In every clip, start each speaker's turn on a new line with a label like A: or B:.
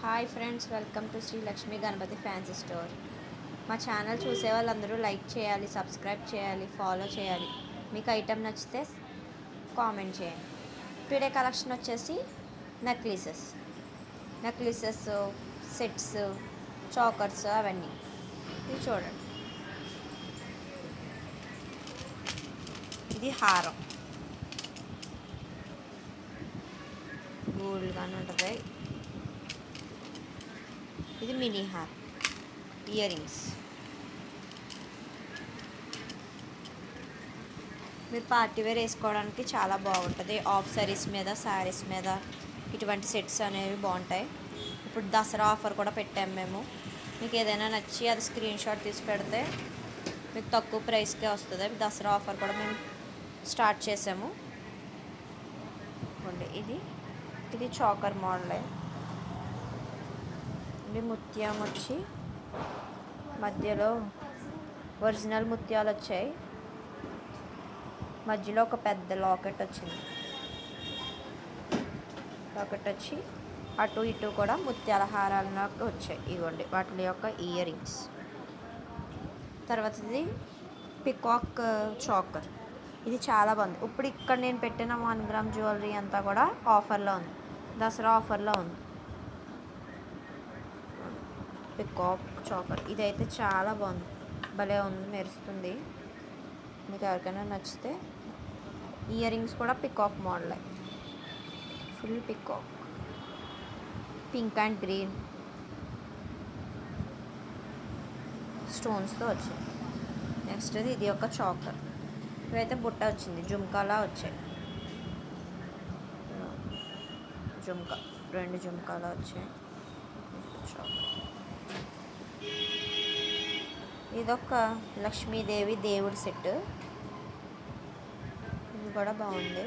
A: Hi friends, welcome to Shri Lakshmi Ganapati fancy store. మా channel చూసే వాళ్ళందరూ లైక్ చేయాలి, సబ్స్క్రైబ్ చేయాలి, ఫాలో చేయాలి. మీకు ఐటెం నచ్చితే కామెంట్ చేయండి. టుడే కలెక్షన్ వచ్చేసి నెక్లెసెస్, సెట్స్, చాకర్స్ అవన్నీ. ఇది చూడండి. ఇది హారం, గోల్డ్గానే ఉంటుంది. ఇది మినీ హార్, ఇయర్ రింగ్స్. మీరు పార్టీ వేర్ వేసుకోవడానికి చాలా బాగుంటుంది. ఆఫ్ శారీస్ మీద ఇటువంటి సెట్స్ అనేవి బాగుంటాయి. ఇప్పుడు దసరా ఆఫర్ కూడా పెట్టాము మేము. మీకు ఏదైనా నచ్చి అది స్క్రీన్ షాట్ తీసి పెడితే మీకు తక్కువ ప్రైస్కే వస్తుంది. దసరా ఆఫర్ కూడా మేము స్టార్ట్ చేసాము. ఇది చాకర్ మోడలే. ఇది ముత్యం వచ్చి మధ్యలో ఒరిజినల్ ముత్యాలు వచ్చాయి. మధ్యలో ఒక పెద్ద లాకెట్ వచ్చింది. లాకెట్ వచ్చి అటు ఇటు కూడా ముత్యాల హారాలకు వచ్చాయి. ఇవ్వండి వాటి యొక్క ఇయర్ రింగ్స్. తర్వాత ఇది పికాక్ చాకర్. ఇది చాలా బాగుంది. ఇప్పుడు ఇక్కడ నేను పెట్టిన 1 గ్రామ్ జ్యువెలరీ అంతా కూడా ఆఫర్లో ఉంది, దసరా ఆఫర్లో ఉంది. పికాక్ చాకర్ ఇదైతే చాలా బాగుంది, భలే ఉంది, మెరుస్తుంది. మీకు ఎవరికైనా నచ్చితే ఇయర్ రింగ్స్ కూడా పికాక్ మోడలే, full peacock, pink and green స్టోన్స్తో వచ్చింది. నెక్స్ట్ ఇది ఒక చాకర్. ఇవైతే బుట్ట వచ్చింది, జుమ్కాలా వచ్చాయి. జుమ్కా, 2 జుమ్కాలా వచ్చాయి. ఇదొక లక్ష్మీదేవి దేవుడి సెట్. ఇది కూడా బాగుంది.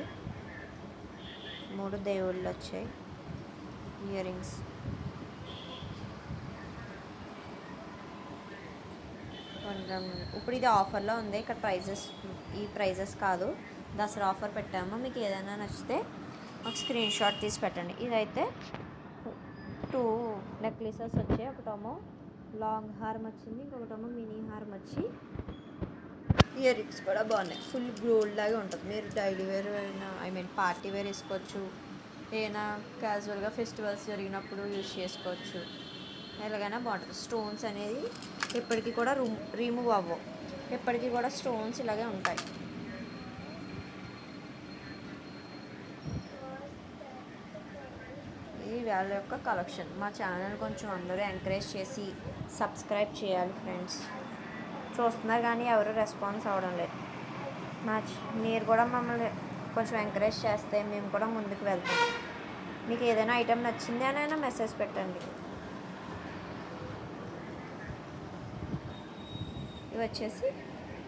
A: 3 దేవుళ్ళు వచ్చాయి. Ear rings. ఇప్పుడు ఇది ఆఫర్లో ఉంది. ఇక్కడ ప్రైజెస్ కాదు, దసరా ఆఫర్ పెట్టాము. మీకు ఏదైనా నచ్చితే ఒక స్క్రీన్ షాట్ తీసి పెట్టండి. ఇదైతే 2 నెక్లెసెస్ వచ్చాయి. ఒకటేమో లాంగ్ హారం వచ్చింది, ఇంకొకటేమో మినీ హారం వచ్చి. ఇయర్ రింగ్స్ కూడా బాగున్నాయి, ఫుల్ గోల్డ్ లాగా ఉంటుంది. మీరు డైలీ వేర్ అయినా పార్టీ వేర్ వేసుకోవచ్చు, ఏదైనా క్యాజువల్గా ఫెస్టివల్స్ జరిగినప్పుడు యూజ్ చేసుకోవచ్చు. ఎలాగైనా బాగుంటుంది. స్టోన్స్ అనేది ఎప్పటికీ కూడా రిమూవ్ అవ్వవు, ఎప్పటికీ కూడా స్టోన్స్ ఇలాగే ఉంటాయి. ఇది వాళ్ళ యొక్క కలెక్షన్. మా ఛానల్ కొంచెం అందరూ ఎంకరేజ్ చేసి సబ్స్క్రైబ్ చేయాలి ఫ్రెండ్స్. చూస్తున్నారు కానీ ఎవరు రెస్పాన్స్ అవ్వడం లేదు. మీరు కూడా మమ్మల్ని కొంచెం ఎంకరేజ్ చేస్తే మేము కూడా ముందుకు వెళ్తాం. మీకు ఏదైనా ఐటెం నచ్చింది అని అయినా మెసేజ్ పెట్టండి. ఇవి వచ్చేసి